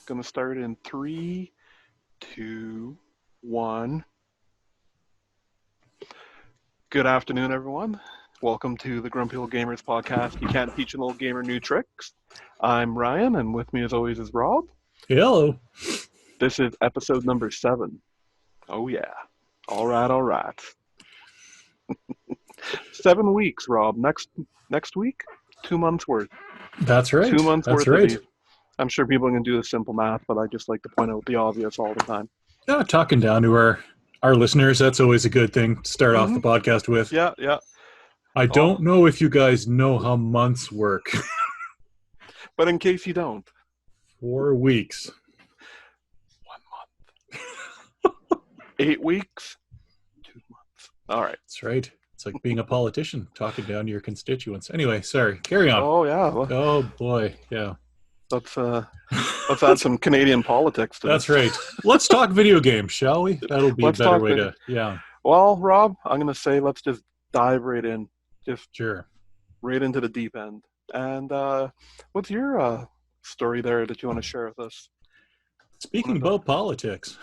Gonna start in three, two, one. Good afternoon, everyone. Welcome to the Grumpy Old Gamers podcast. You can't teach an old gamer new tricks. I'm Ryan, and with me as always is Rob. Hello. This is episode number 7. Oh yeah. All right. 7 weeks, Rob. Next week, 2 months worth. That's right. 2 months That's worth right. of these. I'm sure people can do the simple math, but I just like to point out the obvious all the time. Yeah, talking down to our listeners, that's always a good thing to start off the podcast with. Yeah. I don't know if you guys know how months work. But in case you don't. 4 weeks. 1 month. 8 weeks. 2 months. All right. That's right. It's like being a politician, talking down to your constituents. Anyway, sorry. Carry on. Oh, yeah. Well, oh, boy. Yeah. Let's add some Canadian politics to That's this. right. Let's talk video games, shall we? That'll be a better way to, yeah. Well, Rob, I'm going to say let's just dive right in. Just sure. Right into the deep end. And what's your story there that you want to share with us? Speaking about politics.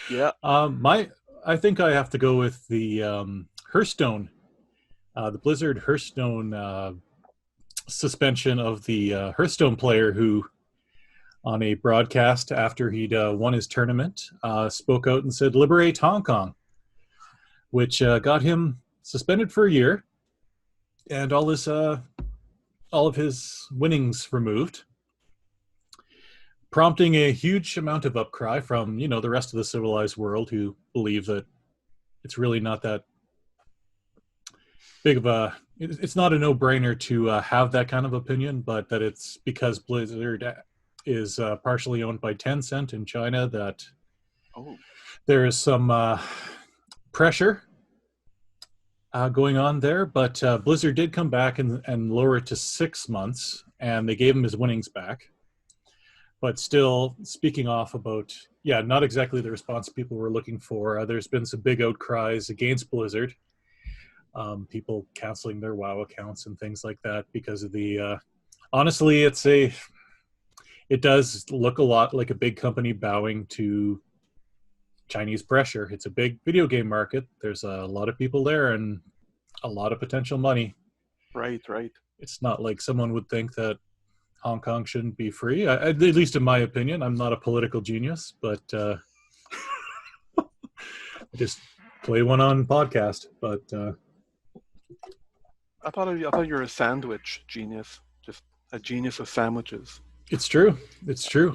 Yeah. I think I have to go with the Hearthstone, the Blizzard Hearthstone suspension of the Hearthstone player who, on a broadcast after he'd won his tournament, spoke out and said, "Liberate Hong Kong," which got him suspended for a year and all of his winnings removed, prompting a huge amount of upcry from, the rest of the civilized world who believe that it's really not that big of a, it's not a no-brainer to have that kind of opinion, but that it's because Blizzard is partially owned by Tencent in China that there is some pressure going on there. But Blizzard did come back and lower it to 6 months, and they gave him his winnings back. But still, speaking off about, not exactly the response people were looking for. There's been some big outcries against Blizzard. People canceling their WoW accounts and things like that because of the... honestly, it does look a lot like a big company bowing to Chinese pressure. It's a big video game market. There's a lot of people there and a lot of potential money. Right. It's not like someone would think that Hong Kong shouldn't be free, at least in my opinion. I'm not a political genius, but I just play one on podcast. But I thought you were a sandwich genius, just a genius of sandwiches. It's true.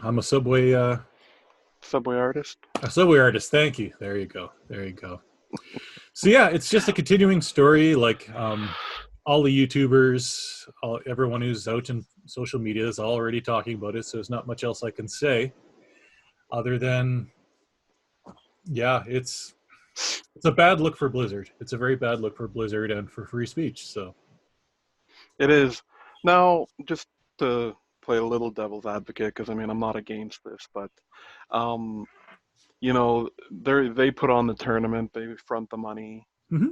I'm a Subway artist. A Subway artist. Thank you. There you go. So it's just a continuing story. Like all the YouTubers, everyone who's out in social media is already talking about it. So there's not much else I can say, other than, it's a bad look for Blizzard. It's a very bad look for Blizzard and for free speech. So it is. Now, just to play a little devil's advocate, because I'm not against this, but they put on the tournament, they front the money. Mm-hmm.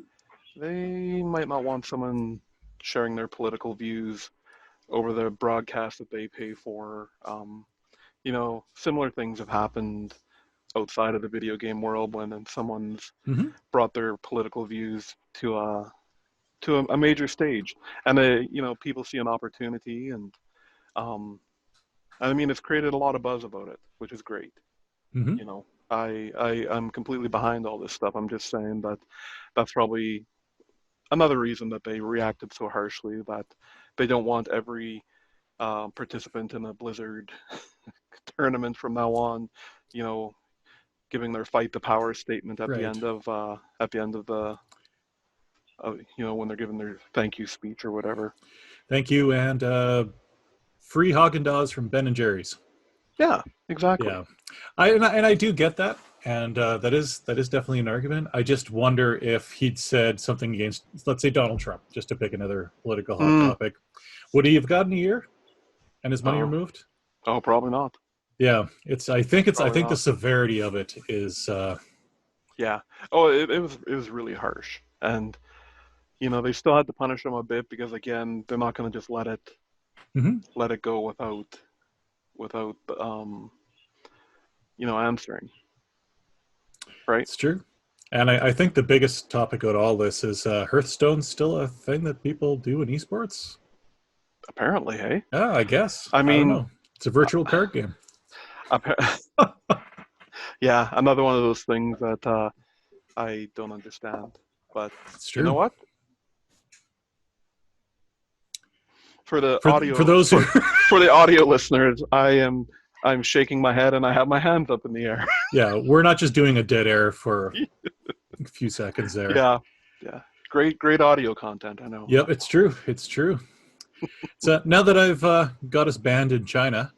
They might not want someone sharing their political views over the broadcast that they pay for. Similar things have happened outside of the video game world when someone's brought their political views to a major stage, and people see an opportunity, and it's created a lot of buzz about it, which is great. Mm-hmm. I'm completely behind all this stuff. I'm just saying that that's probably another reason that they reacted so harshly, that they don't want every participant in a Blizzard tournament from now on, giving their fight the power statement at the end of the when they're giving their thank you speech or whatever. Thank you, and free Haagen-Dazs from Ben and Jerry's. Yeah, exactly. Yeah, I do get that, and that is definitely an argument. I just wonder if he'd said something against, let's say, Donald Trump, just to pick another political hot topic. Would he have gotten a year and his money removed? Oh, probably not. Yeah, I think the severity of it is. Yeah. Oh, it was really harsh, and they still had to punish him a bit because, again, they're not going to just let it go without without answering, right? It's true. And I think the biggest topic out of all this is Hearthstone still a thing that people do in esports? Apparently, hey. Yeah, I guess. I I don't mean, know. It's a virtual card game. yeah, another one of those things that I don't understand. But It's you know true. what? For the For audio those who, for the audio listeners, I'm shaking my head and I have my hands up in the air. yeah, we're not just doing a dead air for a few seconds there. Yeah, yeah. Great audio content. I know. Yep, it's true. It's true. So now that I've got us banned in China,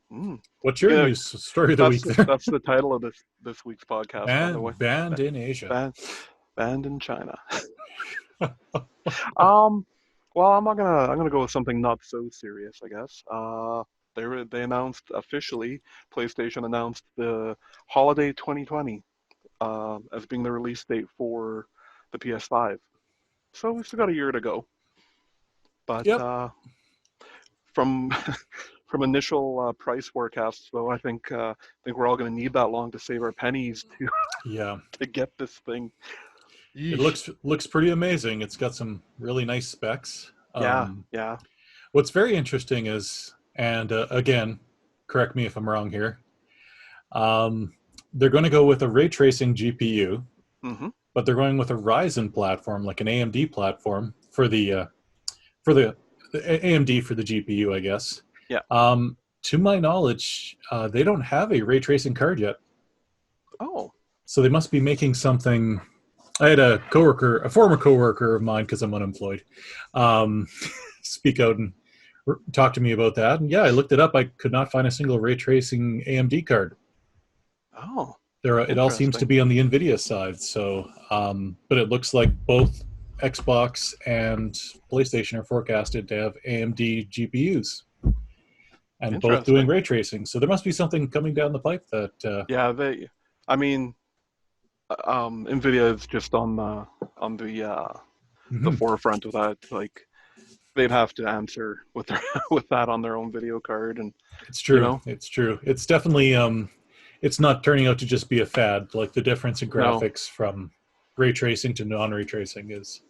Mm. what's your Yeah, news story of the week there? that's the title of this week's podcast, by the way. Banned in Asia. Ban- Banned in China. Um, well, I'm gonna go with something not so serious, I guess. They announced officially, PlayStation announced the holiday 2020 as being the release date for the PS5. So we still got a year to go. But Yep. from from initial price forecasts, though, I think we're all going to need that long to save our pennies to Yeah. to get this thing. It Yeesh. looks pretty amazing. It's got some really nice specs. Yeah, yeah. What's very interesting is, and again, correct me if I'm wrong here. Um, they're going to go with a ray tracing GPU, Hmm. but they're going with a Ryzen platform, like an AMD platform for the AMD for the GPU, I guess. Yeah. To my knowledge, they don't have a ray tracing card yet, Oh. so they must be making something. I had a former coworker of mine, because I'm unemployed, um, speak out and talk to me about that. And yeah, I looked it up. I could not find a single ray tracing AMD card. Oh. It all seems to Interesting. be on the Nvidia side. So, but it looks like both Xbox and PlayStation are forecasted to have AMD GPUs and both doing Interesting. ray tracing. So there must be something coming down the pipe that. Yeah. I mean, Nvidia is just on the Mhm. forefront of that. Like they'd have to answer with their with that on their own video card, and It's you true. know, It's true. It's definitely it's not turning out to just be a fad. Like the difference in no. graphics from ray tracing to non-ray tracing is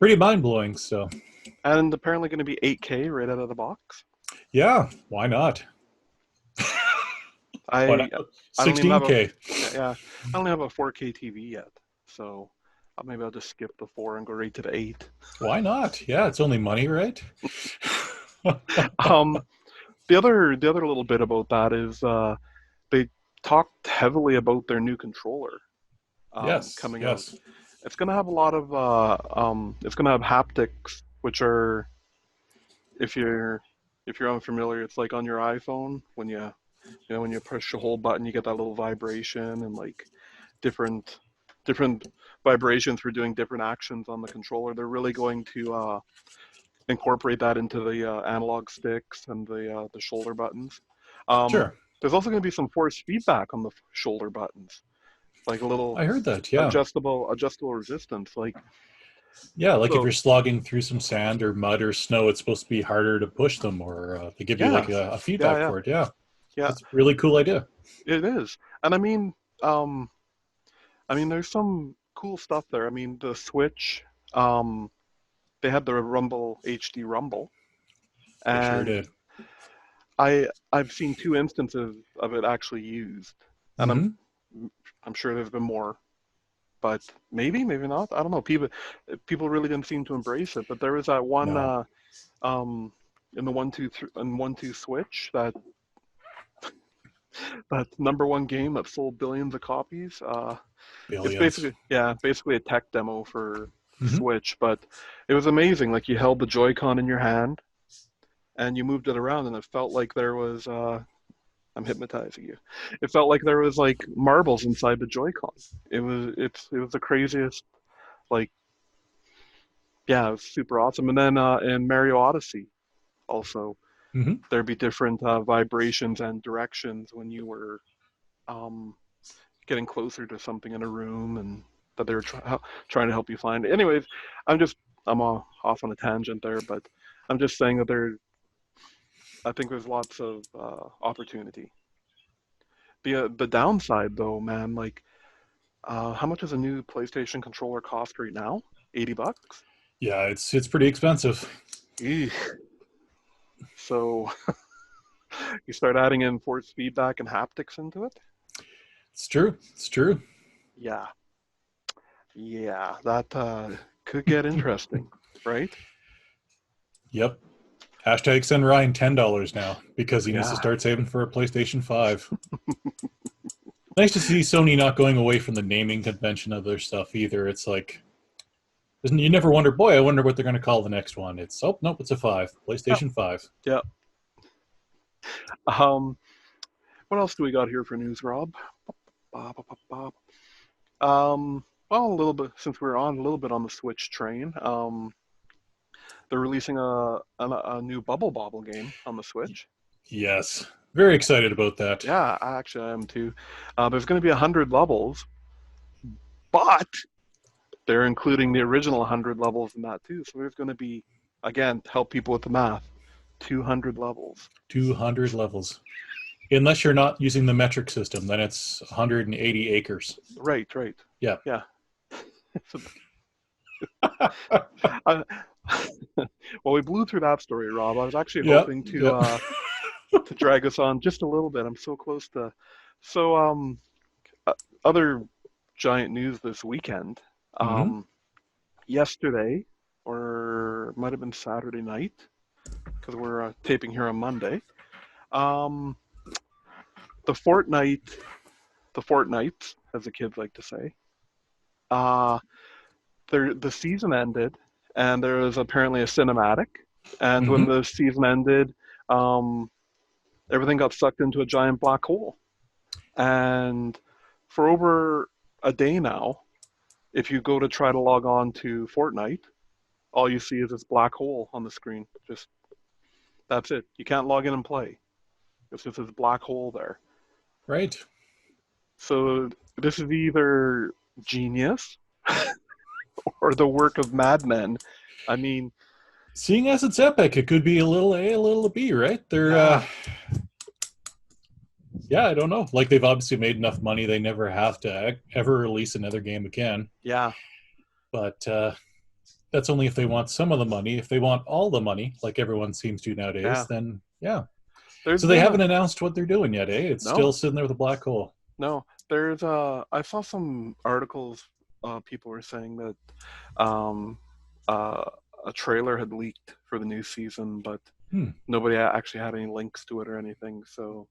pretty mind-blowing. So, And apparently going to be 8K right out of the box. yeah, why not? Why I not I don't even have a 16K? yeah, I don't have a 4K TV yet, so maybe I'll just skip the 4 and go right to the 8. Why not? Yeah, it's only money, right? Um, the other little bit about that is they talked heavily about their new controller Yes, coming out. yes. It's gonna have a lot of it's gonna have haptics, which are if you're unfamiliar, it's like on your iPhone when when you push a whole button, you get that little vibration and like different different vibrations for doing different actions on the controller. They're really going to incorporate that into the analog sticks and the shoulder buttons. Um, Sure. there's also going to be some force feedback on the shoulder buttons, like a little I heard that. Yeah. adjustable resistance. Like Yeah, like if so, you're slogging through some sand or mud or snow, it's supposed to be harder to push them, or they give you like yeah, a yeah, feedback yeah, for it. Yeah, yeah. that's a really cool idea. It is, and um, there's some cool stuff there. I mean, the Switch, um, they had the Rumble HD Rumble, They sure and did. I've seen two instances of it actually used, and Hmm. I'm sure there's been more, but maybe not. I don't know. People really didn't seem to embrace it, but there was that one No, um in the 1-2 Switch that number one game that sold billions of copies. It's billions. basically a tech demo for the Hmm. Switch, but it was amazing. Like you held the Joy-Con in your hand and you moved it around, and it felt like there was I'm hypnotizing you. It felt like there was like marbles inside the Joy-Con. It was the craziest. Like yeah, it was super awesome. And then in Mario Odyssey also Hmm. there'd be different vibrations and directions when you were um, getting closer to something in a room, and that they were trying to help you find. Anyways, I'm just I'm off on a tangent there, but I'm just saying that I think there's lots of opportunity. The downside though, man, like how much does a new PlayStation controller cost right now? $80? Yeah, it's pretty expensive. Eesh. So you start adding in force feedback and haptics into it. It's true. It's true. Yeah, yeah, that could get interesting, right? Yep. Hashtag send Ryan $10 now because he needs to Yeah, start saving for a PlayStation 5. Nice to see Sony not going away from the naming convention of their stuff either. It's like, you never wonder, boy, I wonder what they're going to call the next one. It's, oh, nope, it's a 5. yeah, PlayStation 5. yeah. Um, what else do we got here for news, Rob? Bob, bob, bob, bob. Well, a little bit since we're on a little bit on the Switch train. They're releasing a new Bobble game on the Switch. Yes. Very excited about that. Yeah, I am too. There's going to be 100 levels, but they're including the original 100 levels in that too. So there's going to be, again, to help people with the math, 200 levels. 200 levels. Unless you're not using the metric system, then it's 180 acres. Right, right. Yeah. Yeah. I, well, we blew through that story, Rob. I was actually Yep. hoping Yep. to drag us on just a little bit. I'm so close to. So, other giant news this weekend. Mm-hmm. Yesterday, or might have been Saturday night, because we're taping here on Monday. Um, the Fortnites, as the kids like to say, uh, the season ended, and there was apparently a cinematic. And when Mm-hmm. the season ended, um, everything got sucked into a giant black hole. And for over a day now, if you go to try to log on to Fortnite, all you see is this black hole on the screen. Just that's it. You can't log in and play. It's just this black hole there. Right. So this is either genius or the work of madmen. I mean, Seeing as it's Epic, it could be a little A, a little B, right? They're, yeah, yeah, I don't know. Like, they've obviously made enough money, they never have to ever release another game again. yeah, But that's only if they want some of the money. If they want all the money, like everyone seems to nowadays, yeah. then yeah. There's So they been haven't announced what they're doing yet, eh? It's no, still sitting there with a black hole. no. There's I saw some articles. People were saying that um, uh, a trailer had leaked for the new season, but Hmm. nobody actually had any links to it or anything. So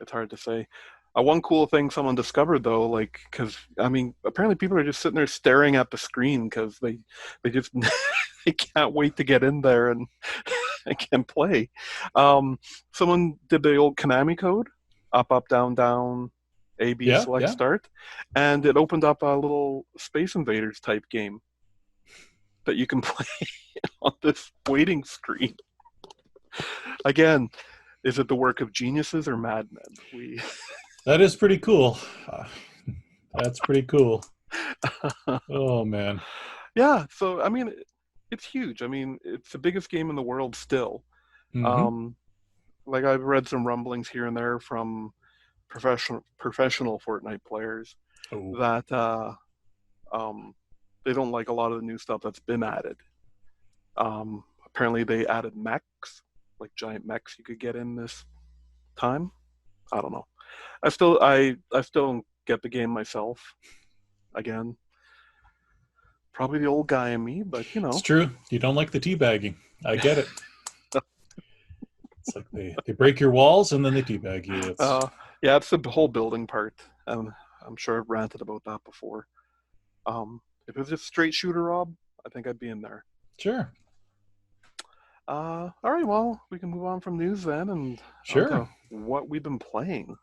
it's hard to say. One cool thing someone discovered though, like, because I mean, apparently people are just sitting there staring at the screen because they just they can't wait to get in there and and can play. Someone did the old Konami code, up, up, down, down, A, B, Yeah, select, yeah. start, and it opened up a little Space Invaders type game that you can play on this waiting screen. Again, is it the work of geniuses or madmen? That is pretty cool. That's pretty cool. Oh, man. Yeah, so I mean, it's huge. I mean, it's the biggest game in the world still. Mm-hmm. Um, like I've read some rumblings here and there from professional Fortnite players Oh, that um, they don't like a lot of the new stuff that's been added. Apparently, they added mechs, like giant mechs you could get in this time. I don't know. I still don't get the game myself. Again, probably the old guy in me, but you it's know. true. You don't like the teabagging. I get it. It's like they break your walls and then they teabag you. It's Yeah, it's the whole building part. I'm sure I've ranted about that before. If it was just straight shooter, Rob, I think I'd be in there. sure, All right, well, we can move on from news then and sure. onto what we've been playing.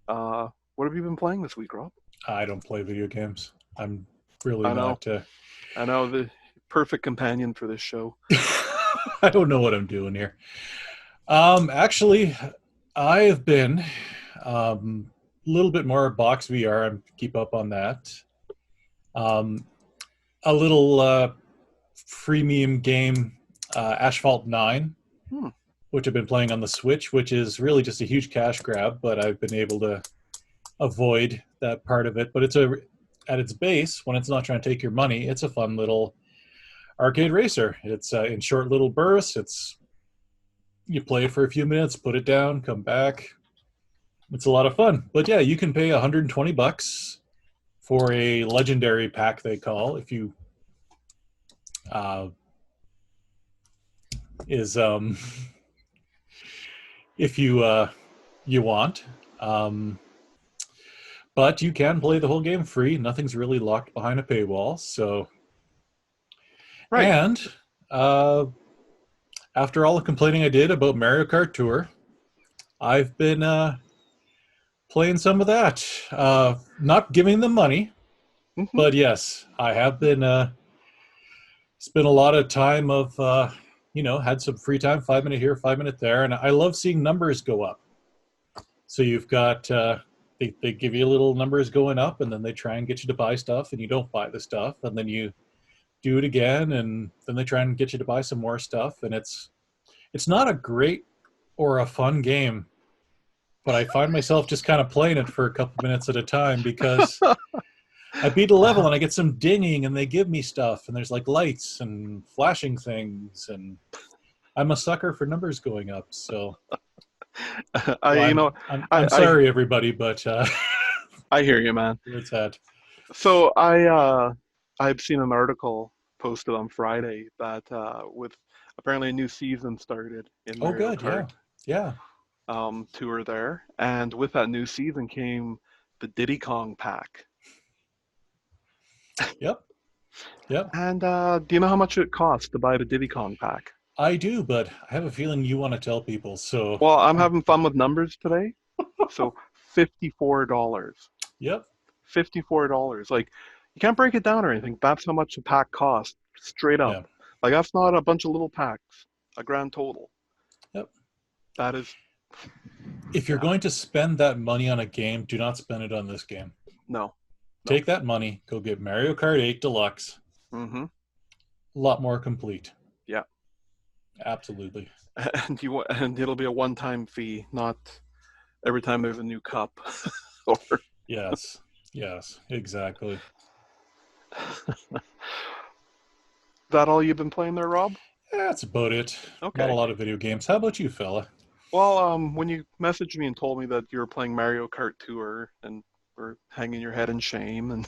What have you been playing this week, Rob? I don't play video games. I'm really I know, not. I know, the perfect companion for this show. I don't know what I'm doing here. Actually, I have been a little bit more box VR. I keep up on that. Um, a little freemium game, Asphalt 9. Hmm. which I've been playing on the Switch, which is really just a huge cash grab, but I've been able to avoid that part of it. But at its base, when it's not trying to take your money, it's a fun little arcade racer. It's in short little bursts. It's you play it for a few minutes, put it down, come back. It's a lot of fun. But yeah, you can pay $120 for a legendary pack, they call, if you uh, is if you you want. Um, but you can play the whole game free. Nothing's really locked behind a paywall. So, Right. and uh, after all the complaining I did about Mario Kart Tour, I've been playing some of that. Not giving them money, Hmm. but yes, I have been spent a lot of time of had some free time, 5 minute here, 5 minute there, and I love seeing numbers go up. So you've got they give you little numbers going up, and then they try and get you to buy stuff, and you don't buy the stuff, and then you do it again, and then they try and get you to buy some more stuff, and it's not a great or a fun game, but I find myself just kind of playing it for a couple minutes at a time because I beat a level and I get some dinging and they give me stuff and there's like lights and flashing things and I'm a sucker for numbers going up. So I, well, you I'm know, I'm I, I'm I, sorry everybody, but I hear you, man. it's that. So I've seen an article posted on Friday that with apparently a new season started in Oh, Mario good, Kart yeah, yeah, tour there, and with that new season came the Diddy Kong pack. yep, yep. And do you know how much it costs to buy the Diddy Kong pack? I do, but I have a feeling you want to tell people. So, Well, I'm having fun with numbers today. So $54. yep, $54. Like you can't break it down or anything. That's how much a pack costs, straight up. yeah, Like that's not a bunch of little packs, a grand total. yep. That is, If you're yeah, going to spend that money on a game, do not spend it on this game. no, no. Take that money, go get Mario Kart 8 Deluxe. Mm-hmm. A lot more complete. Yeah. Absolutely. And it'll be a one-time fee, not every time there's a new cup. Or Yes. Yes, exactly. that all you've been playing there, Rob? That's about it. Not a Okay. lot of video games. How about you, fella? Well, when you messaged me and told me that you were playing Mario Kart Tour and were hanging your head in shame, and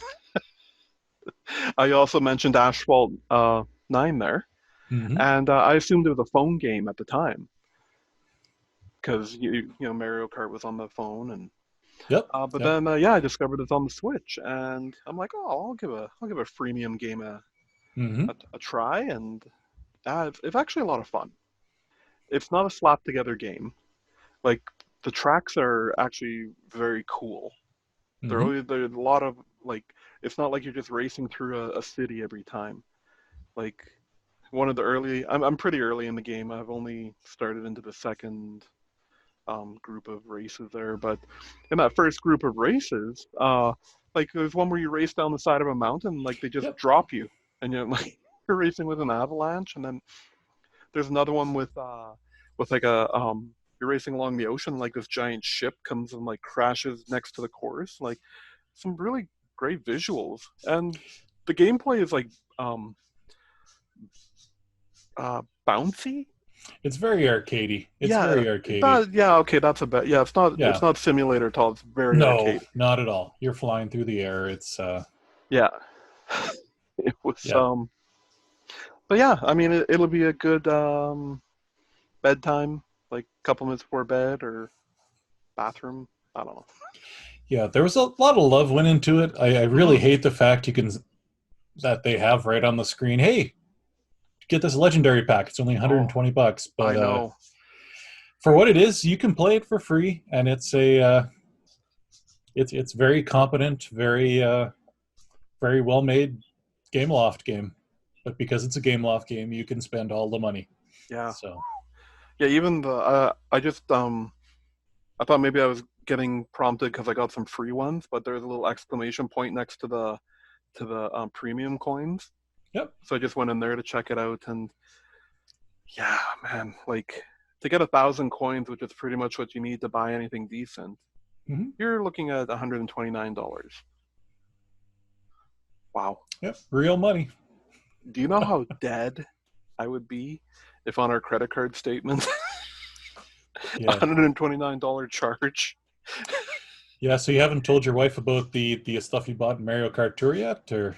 I also mentioned Asphalt 9 there, Mm-hmm. and I assumed it was a phone game at the time because Mario Kart was on the phone, and Yep. but Yep. then yeah, I discovered it's on the Switch, and I'm like, oh, I'll give a freemium game Mm-hmm. a try, and it's actually a lot of fun. It's not a slap together game. Like the tracks are actually very cool. Mm-hmm. There's a lot of like it's not like you're just racing through a city every time. Like one of the early I'm pretty early in the game. I've only started into the second group of races there, but in that first group of races, like there's one where you race down the side of a mountain, like they just Yep. drop you, and you're like you're racing with an avalanche, and then there's another one with like a you're racing along the ocean, like this giant ship comes and like crashes next to the course, like some really great visuals, and the gameplay is like um bouncy. It's very arcadey. It's Yeah, very arcadey. that, yeah, okay, that's a bit. Yeah, it's Yeah. not simulator at all. It's very No, arcade. not at all. You're flying through the air. It's Yeah, it was. yeah. But yeah, I mean, it'll be a good bedtime, like a couple minutes before bed or bathroom. I don't know. Yeah, there was a lot of love went into it. I really Hmm. hate the fact you can that they have right on the screen, hey, get this legendary pack. It's only Oh, $120, I but know. for what it is, you can play it for free, and it's a it's very competent, very well made game loft game. But because it's a game loft game, you can spend all the money. Yeah, So yeah. Even the I just I thought maybe I was getting prompted because I got some free ones, but there's a little exclamation point next to the premium coins. yep. So I just went in there to check it out, and yeah, man, like. to get 1,000 coins, which is pretty much what you need to buy anything decent, Mm-hmm. you're looking at $129. Wow. Yep, real money. Do you know how dead I would be if on our credit card statement, Yeah. $129 charge? Yeah, so you haven't told your wife about the stuff you bought in Mario Kart Tour yet, or?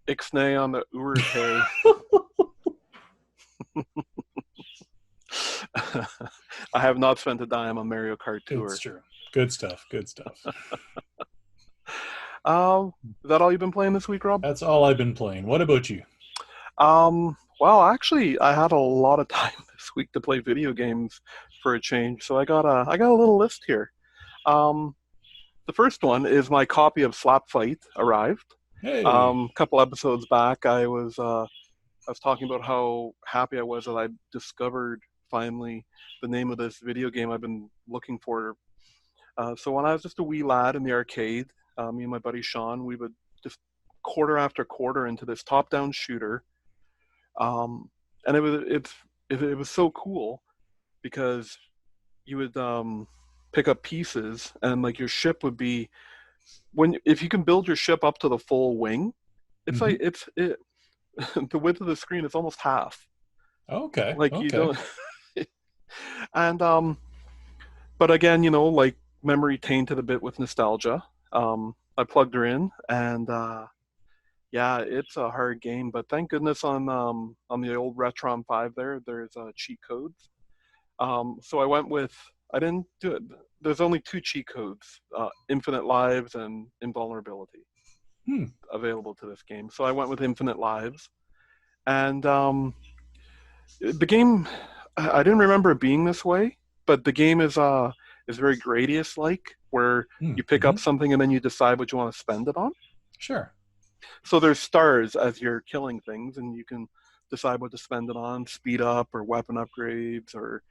Ixnay on the Urpay. I have not spent a dime on Mario Kart It's Tour. true. Good stuff. Good stuff. Is that all you've been playing this week, Rob? That's all I've been playing. What about you? Well, actually, I had a lot of time this week to play video games for a change, so I got a little list here. Um, the first one is my copy of Slap Fight arrived. Hey. A couple episodes back, I was talking about how happy I was that I discovered finally the name of this video game I've been looking for. So when I was just a wee lad in the arcade, me and my buddy Sean, we would just quarter after quarter into this top-down shooter, and it was so cool because you would pick up pieces, and like your ship would be, when if you can build your ship up to the full wing, it's Mm-hmm. like it the width of the screen is almost half. Okay. Like you Okay. don't, and but again, like memory tainted a bit with nostalgia. I plugged her in, and yeah, it's a hard game. But thank goodness on the old Retron 5 there's cheat codes. So I went with I didn't do it. There's only two cheat codes: infinite lives and invulnerability Hmm. available to this game. So I went with infinite lives, and the game, I didn't remember it being this way, but the game is very Gradius like, where you pick Mm-hmm. up something and then you decide what you want to spend it on. Sure. So there's stars as you're killing things, and you can decide what to spend it on: speed up or weapon upgrades, or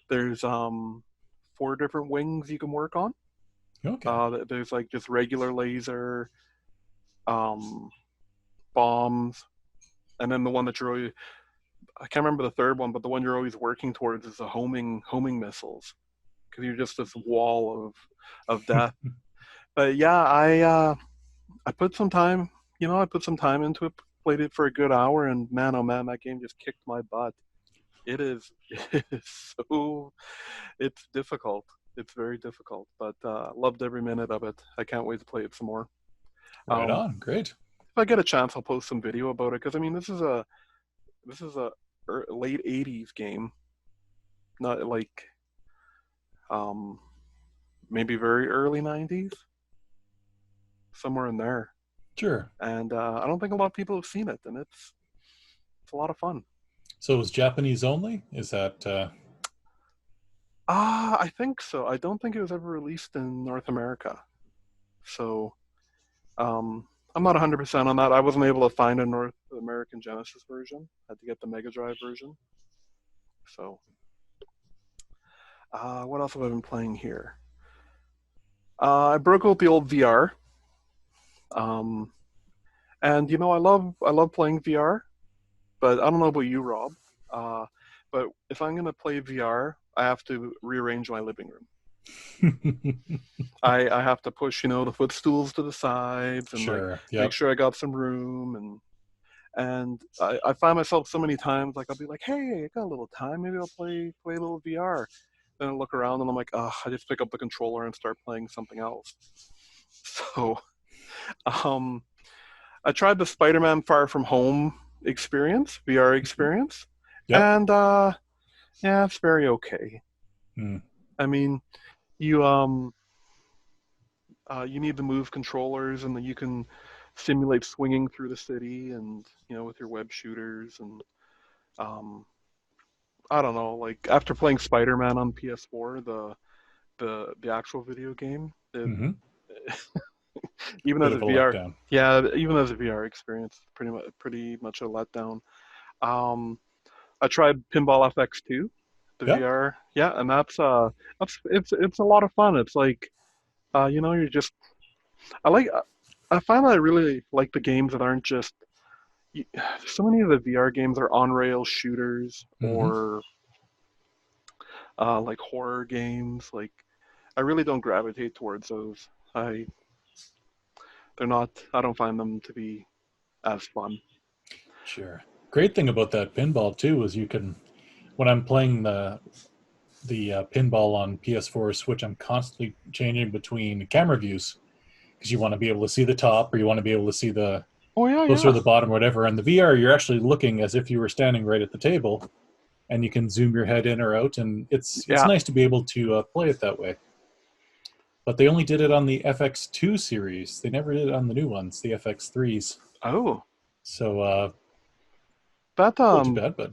there's four different wings you can work on. Okay. There's like just regular laser, um, bombs, and then the one that you're always, I can't remember the third one, but the one you're always working towards is the homing missiles, because you're just this wall of death. But yeah, I put some time, I put some time into it, played it for a good hour, and man, oh man, that game just kicked my butt. It is, it is so, it's difficult. It's very difficult, but loved every minute of it. I can't wait to play it some more. Right Um, on. Great. if I get a chance, I'll post some video about it, because I mean, this is a late '80s game, not like um, maybe very early '90s, somewhere in there. Sure. And I don't think a lot of people have seen it, and it's a lot of fun. So it was Japanese only? Is that I think so. I don't think it was ever released in North America, so I'm not 100% on that. I wasn't able to find a North American Genesis version. I had to get the Mega Drive version. So, what else have I been playing here? I broke out the old VR, um, and I love playing VR. But I don't know about you, Rob. Uh, but if I'm gonna play VR, I have to rearrange my living room. I have to push, the footstools to the sides, and like Sure. make Yep. sure I got some room, and I find myself so many times, like I'll be like, hey, I got a little time, maybe I'll play a little VR. Then I look around and I'm like, oh, I just pick up the controller and start playing something else. So um, I tried the Spider-Man Far From Home experience, VR Mhm. experience, Yep. and yeah, it's very okay. Mm. I mean, you you need to move controllers, and then you can simulate swinging through the city, and with your web shooters, and um, I don't know. Like after playing Spider-Man on PS4, the actual video game, Mm-hmm. even Bit as of a a VR, letdown. yeah, even as a VR experience, pretty much a letdown. Um, I tried Pinball FX too, the Yep. VR, yeah, and that's it's a lot of fun. It's like you're just I like I find that I really like the games that aren't just so many of the VR games are on rail shooters, Mm-hmm. or like horror games. Like I really don't gravitate towards those. I they're not. I don't find them to be as fun. Sure. Great thing about that pinball too is you can, when I'm playing the pinball on PS4 or Switch, I'm constantly changing between camera views because you want to be able to see the top or you want to be able to see the Oh yeah, closer to yeah, the bottom or whatever. And the VR, you're actually looking as if you were standing right at the table, and you can zoom your head in or out, and it's yeah. nice to be able to play it that way. But they only did it on the FX2 series. They never did it on the new ones, the FX3s. Oh, So that a little too bad, but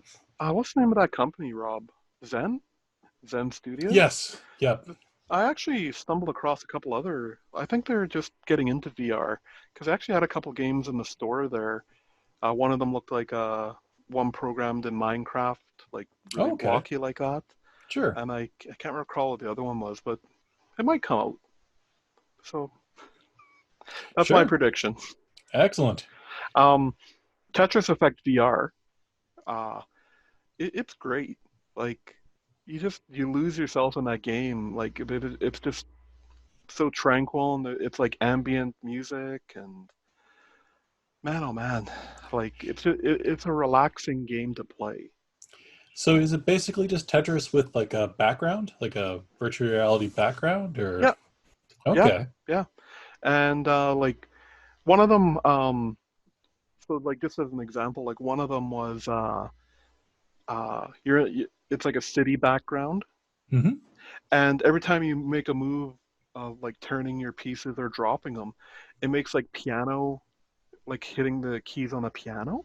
what's the name of that company, Rob? Zen? Zen Studios? yes, yep. I actually stumbled across a couple other. I think they're just getting into VR because I actually had a couple games in the store there. One of them looked like one programmed in Minecraft, like really Oh, okay, blocky like that. sure, And I can't recall what the other one was, but it might come out. So that's my sure, prediction. excellent. Um, Tetris Effect VR. Uh, it's great. Like you lose yourself in that game. Like it's just so tranquil and it's like ambient music and man oh man, like it's a relaxing game to play. So is it basically just Tetris with like a background, like a virtual reality background, or Yeah, yeah, okay? yeah. And like one of them, so like just as an example, like one of them was it's like a city background, Mm-hmm. and every time you make a move of like turning your pieces or dropping them, it makes like piano, like hitting the keys on a piano.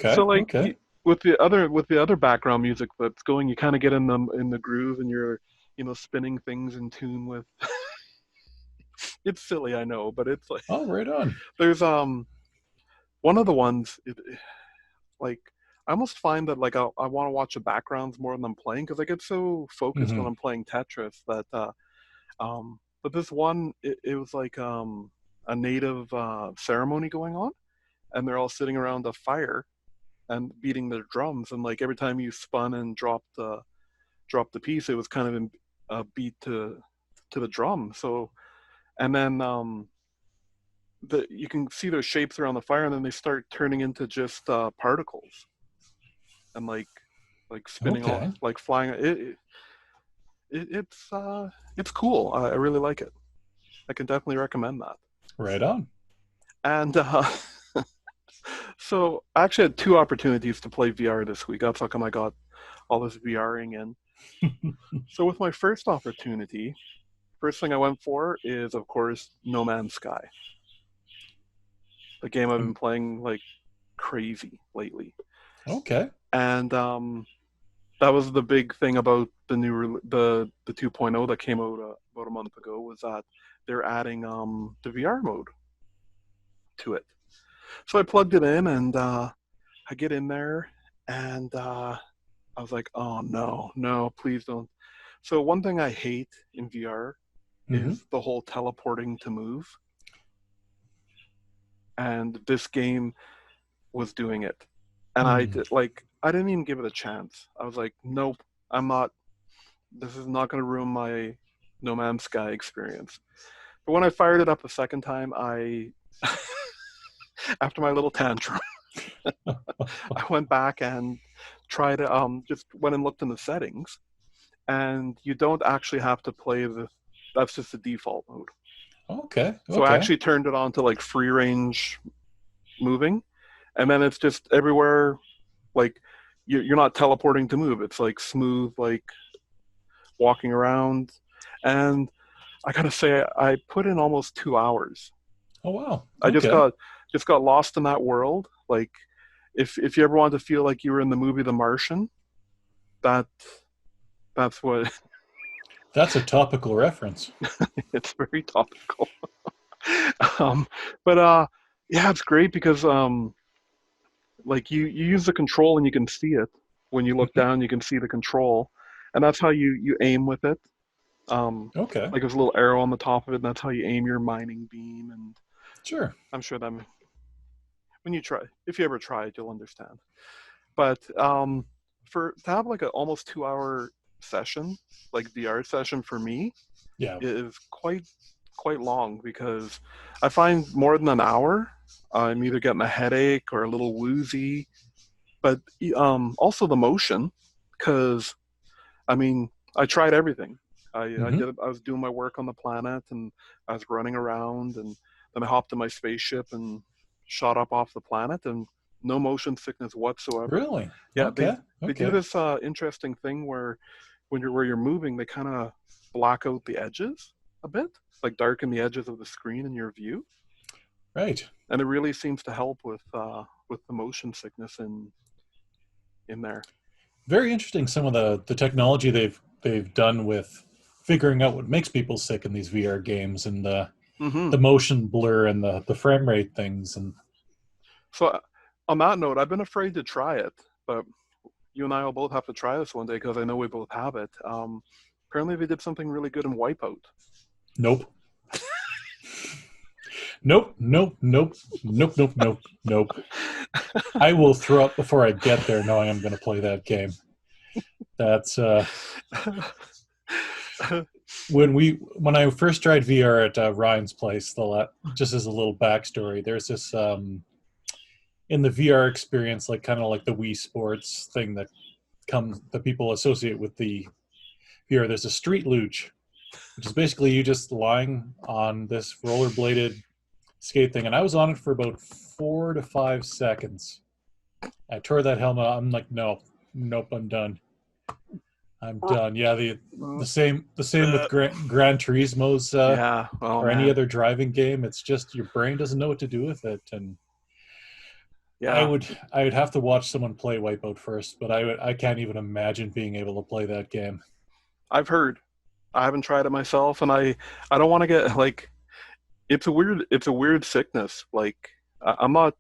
So Okay, like okay. with the other background music that's going, you kind of get in the groove and you're spinning things in tune with. It's silly, I know, but it's like Oh, right on. there's one of the ones like I almost find that like I want to watch the backgrounds more than I'm playing because I get so focused when Mm-hmm. I'm playing Tetris that but this one it was like a native ceremony going on and they're all sitting around a fire and beating their drums and like every time you spun and dropped the piece it was kind of in a beat to the drum. So and then you can see their shapes around the fire and then they start turning into just particles and like spinning all Okay, like flying it's cool. I really like it. I can definitely recommend that. right on. And so I actually had two opportunities to play VR this week. That's how come I got all this VRing in. So with my first opportunity, first thing I went for is of course No Man's Sky, the game I've been Um, playing like crazy lately. okay. And that was the big thing about the 2.0 that came out about a month ago was that they're adding the VR mode to it. So I plugged it in and I get in there and I was like, oh no, no, please don't. So one thing I hate in VR Mm-hmm. is the whole teleporting to move, and this game was doing it. And Mm. I didn't even give it a chance. I was like, nope, I'm not. This is not going to ruin my No Man's Sky experience. But when I fired it up the second time, I after my little tantrum, I went back and tried just went and looked in the settings, and you don't actually have to play the. That's just the default mode. Okay, So I okay. actually turned it on to like free range moving, and then it's just everywhere. Like you're not teleporting to move. It's like smooth, like walking around. And I gotta say, I put in almost 2 hours. Oh wow. I Okay. just got lost in that world. Like if you ever wanted to feel like you were in the movie The Martian, that that's what That's a topical reference. it's very topical. um, but yeah, it's great because like you use the control and you can see it. When you look Mhm. down, you can see the control, and that's how you aim with it. Um, Okay. like there's a little arrow on the top of it, and that's how you aim your mining beam. And Sure. I'm sure that when you try, if you ever try it, you'll understand. But for to have like an almost 2 hour session, like VR session for me, Yeah. is quite long because I find more than an hour, I'm either getting a headache or a little woozy. But also the motion, because I mean I tried everything. Mm-hmm. I was doing my work on the planet and I was running around and then I hopped in my spaceship and shot up off the planet and no motion sickness whatsoever. Really? Yeah, Okay. they do Okay. this interesting thing where where you're moving, they kind of block out the edges a bit, like darken the edges of the screen in your view, Right. and it really seems to help with the motion sickness in there. Very interesting. Some of the technology they've done with figuring out what makes people sick in these VR games, and Hmm. the motion blur and the frame rate things. And So on that note, I've been afraid to try it, but you and I will both have to try this one day because I know we both have it. Apparently, they did something really good in Wipeout. nope. Nope. Nope. Nope. Nope. Nope. Nope. Nope. I will throw up before I get there, knowing I'm going to play that game. That's when I first tried VR at Ryan's place. Just as a little backstory, there's this in the VR experience, like kind of like the Wii Sports thing that people associate with the VR. There's a street luge, which is basically you just lying on this rollerbladed skate thing, and I was on it for about 4 to 5 seconds. I tore that helmet off. I'm like, no, nope, I'm done. I'm done. Yeah, the same with Gran Turismo's Yeah. Oh or any man. other driving game. It's just your brain doesn't know what to do with it, and I Yeah. would I would have to watch someone play Wipeout first, but I can't even imagine being able to play that game. I've heard. I haven't tried it myself, and I don't want to get like it's a weird sickness. Like I'm not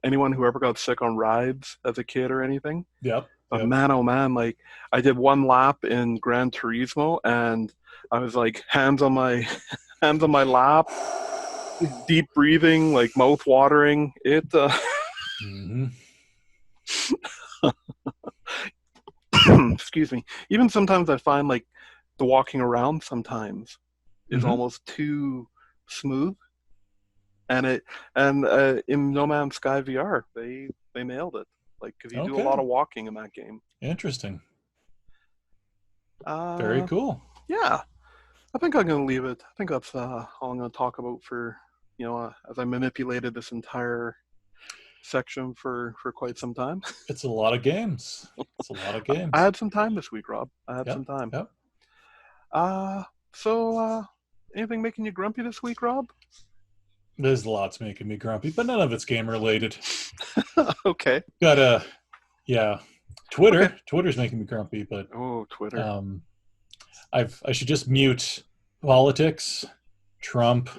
anyone who ever got sick on rides as a kid or anything. Yep, But yep. man, oh man, like I did one lap in Gran Turismo, and I was like hands on my hands on my lap, deep breathing, like mouth watering. Hmm. Excuse me. Even sometimes I find like the walking around sometimes is Hmm. almost too smooth, and it and in No Man's Sky VR they nailed it. Like because you do a lot Okay, of walking in that game. interesting. Very Uh, cool. yeah, I think I'm gonna leave it. I think that's all I'm gonna talk about for as I manipulated this entire section for quite some time. It's a lot of games. It's a lot of I games. had some time this week, Rob. I had some Yep, time. yep. Uh, so anything making you grumpy this week, Rob? There's lots making me grumpy, but none of it's game related. Okay. Got a yeah. Okay. Twitter's making me grumpy, but Oh, Twitter. um, I should just mute politics, Trump,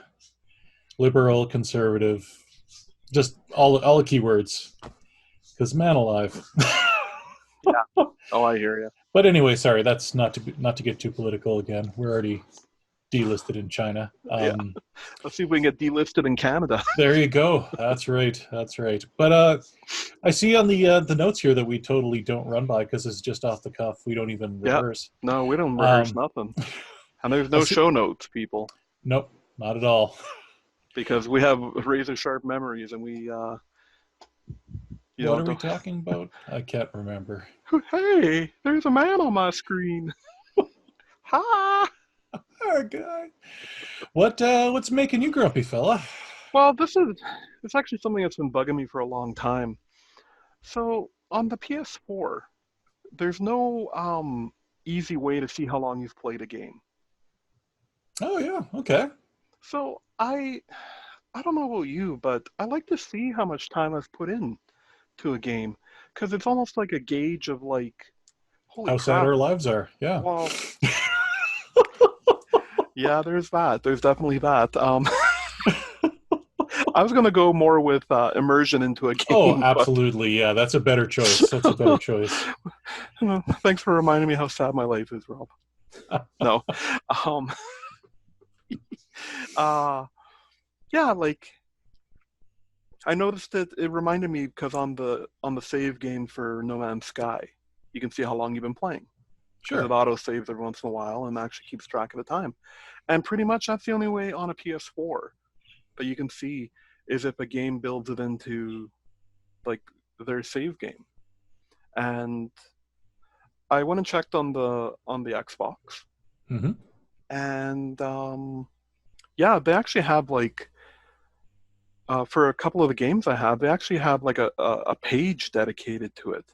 liberal, conservative, just all the keywords. Because man alive. Yeah. Oh, I hear you. But anyway, sorry. That's not to get too political again. We're already delisted in China. Yeah. Let's see if we can get delisted in Canada. There you go. That's right. That's right. But I see on the notes here that we totally don't run by because it's just off the cuff. We don't even Yeah. rehearse. No, we don't rehearse Um, nothing, and there's I no see. show notes, people, Nope, not at all. because we have razor sharp memories, and we What are we don't. talking about? I can't remember. Hey, there's a man on my screen. Ha! Oh, guy. What's making you grumpy, fella? Well, it's actually something that's been bugging me for a long time. So on the PS4, there's no easy way to see how long you've played a game. Oh yeah, okay. So I don't know about you, but I like to see how much time I've put in to a game because it's almost like a gauge of like, holy How sad crap. our lives are. Yeah. Well, yeah, there's that. There's definitely that. I was gonna go more with immersion into a Oh, game, but absolutely. Yeah, that's a better choice. That's a better choice. thanks for reminding me how sad my life is, Rob. No, um, uh, yeah, like I noticed it reminded me because on the save game for No Man's Sky, you can see how long you've been playing. because Sure. it auto saves every once in a while and actually keeps track of the time. And pretty much that's the only way on a PS4 that you can see is if a game builds it into like their save game. And I went and checked on the Xbox, Mm-hmm. and yeah, they actually have like for a couple of the games I have, they actually have like a page dedicated to it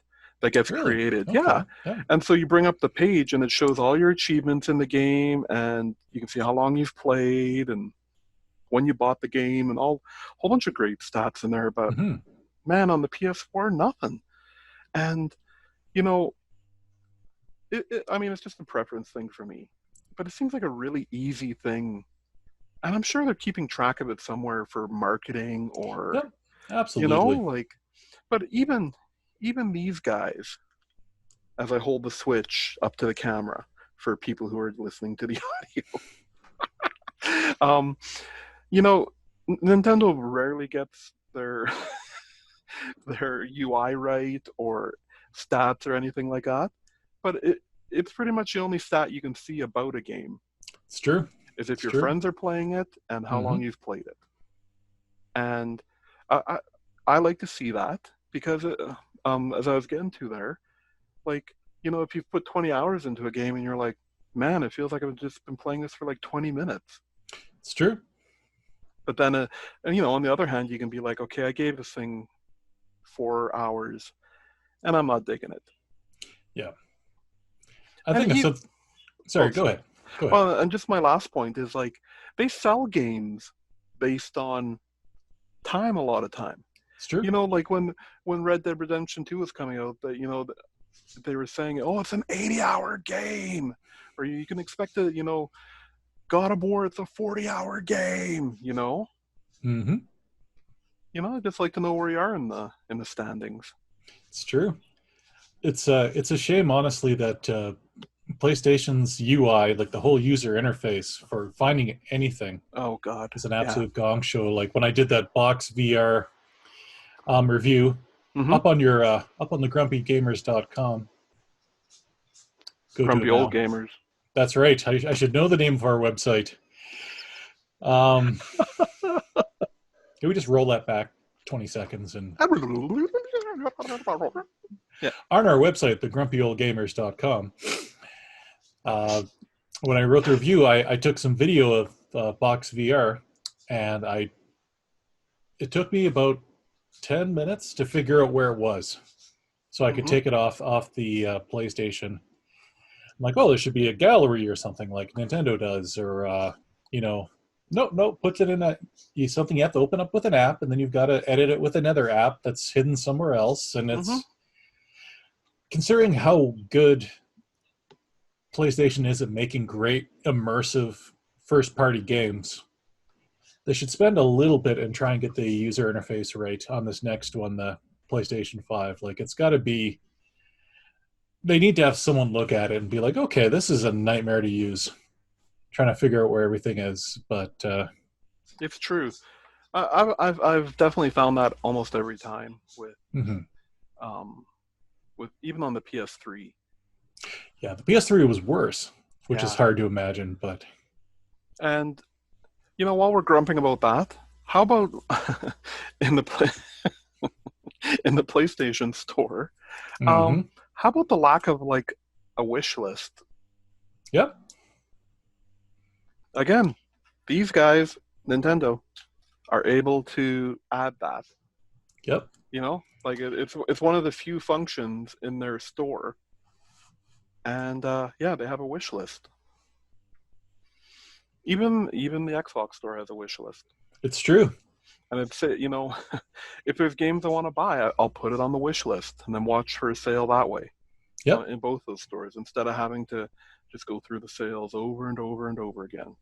that gets Really? created. Yeah. Okay. Yeah. And so you bring up the page and it shows all your achievements in the game and you can see how long you've played and when you bought the game and all a whole bunch of great stats in there. But Mm-hmm. man, on the PS4, nothing. And you know, I mean, it's just a preference thing for me. But it seems like a really easy thing. And I'm sure they're keeping track of it somewhere for marketing or Yep. Absolutely. like, but even these guys, as I hold the switch up to the camera for people who are listening to the audio, you know, Nintendo rarely gets their their UI right or stats or anything like that. But it's pretty much the only stat you can see about a game It's true. is if It's your true. friends are playing it and how Mm-hmm. long you've played it. And I I, I like to see that because as I was getting to there, like if you've put 20 hours into a game and you're like, man, it feels like I've just been playing this for like 20 minutes. It's true. But then, and on the other hand, you can be like, okay, I gave this thing 4 hours and I'm not digging it. Yeah. I And think even, so. Sorry, go ahead. Go ahead. well, and just my last point is like they sell games based on time a lot of time. It's true. Like when Red Dead Redemption 2 was coming out, that they were saying, "Oh, it's an 80-hour game," or you can expect it. God of War, it's a 40-hour game. Mm-hmm. I'd just like to know where you are in the standings. It's true. It's a shame, honestly, that PlayStation's UI, like the whole user interface for finding anything, Oh God, is an yeah. absolute gong show. Like when I did that box VR review Mm-hmm. up on the grumpygamers.com. Go to Grumpy it old now. gamers. That's right. I should know the name of our website. Can we just roll that back 20 seconds and Yeah. on our website, thegrumpyoldgamers.com. When I wrote the review, I took some video of Box VR, and it took me about 10 minutes to figure out where it was, so I could Mm-hmm. take it off the PlayStation. I'm like, oh, there should be a gallery or something like Nintendo does, or no, puts it in something you have to open up with an app, and then you've got to edit it with another app that's hidden somewhere else, and Mm-hmm. it's considering how good PlayStation is at making great immersive first-party games. They should spend a little bit and try and get the user interface right on this next one, the PlayStation 5. Like, it's got to be. They need to have someone look at it and be like, okay, this is a nightmare to use. Trying to figure out where everything is, but It's true. I've definitely found that almost every time mm-hmm. with even on the PS3. Yeah, the PS3 was worse, which is Yeah. hard to imagine, but And while we're grumping about that, how about in the in the PlayStation Store? mm-hmm. How about the lack of like a wish list? Yep. Again, these guys, Nintendo, are able to add that. Yep. Like it's one of the few functions in their store, and yeah, they have a wish list. Even the Xbox store has a wish list. It's true. And it's if there's games I want to buy, I'll put it on the wish list and then watch for a sale that way. Yep. In both those stores instead of having to just go through the sales over and over and over again.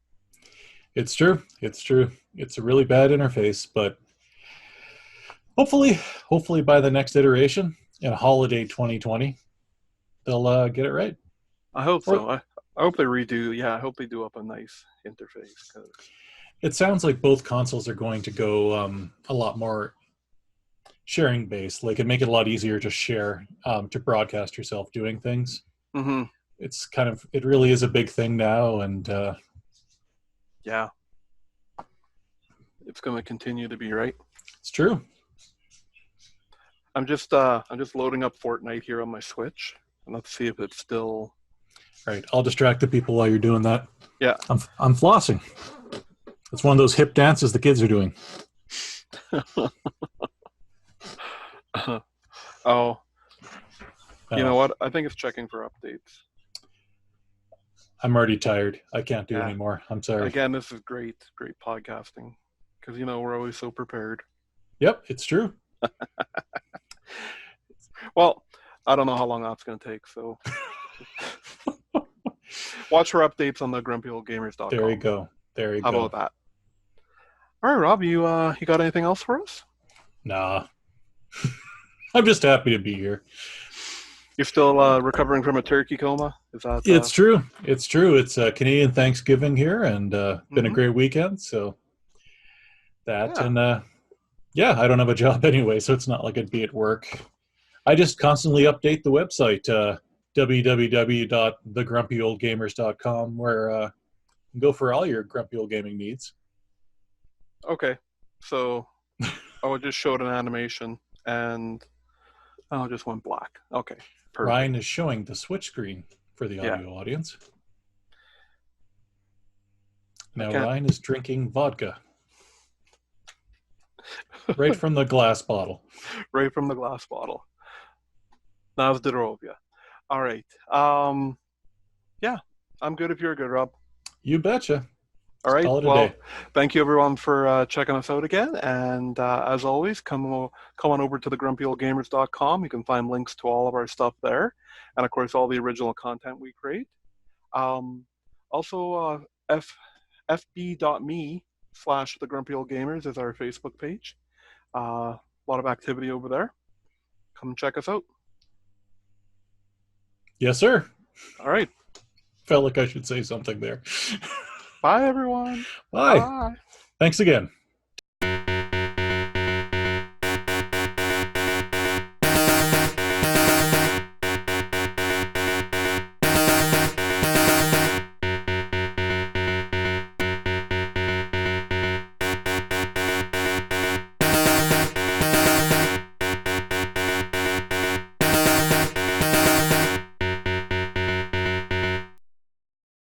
It's true. It's true. It's a really bad interface, but hopefully by the next iteration in holiday 2020, they'll get it right. I hope so. I hope they redo. Yeah, I hope they do up a nice interface. Cause it sounds like both consoles are going to go a lot more sharing based, like it make it a lot easier to share, to broadcast yourself doing things. mm-hmm. it really is a big thing now, and Yeah, it's going to continue to be, right? it's true. I'm just loading up Fortnite here on my Switch, and let's see if it's still. Right, I'll distract the people while you're doing that. Yeah. I'm flossing. It's one of those hip dances the kids are doing. Oh, you know what? I think it's checking for updates. I'm already tired. I can't do Yeah. anymore. I'm sorry. Again, this is great podcasting because we're always so prepared. Yep, it's true. Well, I don't know how long that's going to take, so watch for updates on the grumpyoldgamers.com. There you go. There you go. How about that? All right, Rob, you got anything else for us? Nah. I'm just happy to be here. You're still recovering from a turkey coma? Is that? It's true. It's true. It's Canadian Thanksgiving here, and been a great weekend. So that and yeah, I don't have a job anyway, so it's not like I'd be at work. I just constantly update the website, www.thegrumpyoldgamers.com, where you can go for all your grumpy old gaming needs. Okay, so I just showed an animation, and it just went black. Okay, perfect. Ryan is showing the switch screen for the audio audience. Now Ryan is drinking vodka. Right from the glass bottle. Right from the glass bottle. Na zdrowie. All right. Yeah, I'm good if you're good, Rob. You betcha. All right. Well, thank you everyone for checking us out again. And as always, come on over to thegrumpyoldgamers.com. You can find links to all of our stuff there, and of course all the original content we create. Also, fb.me/thegrumpyoldgamers is our Facebook page. A lot of activity over there. Come check us out. Yes, sir. All right. Felt like I should say something there. Bye, everyone. Bye. Thanks again.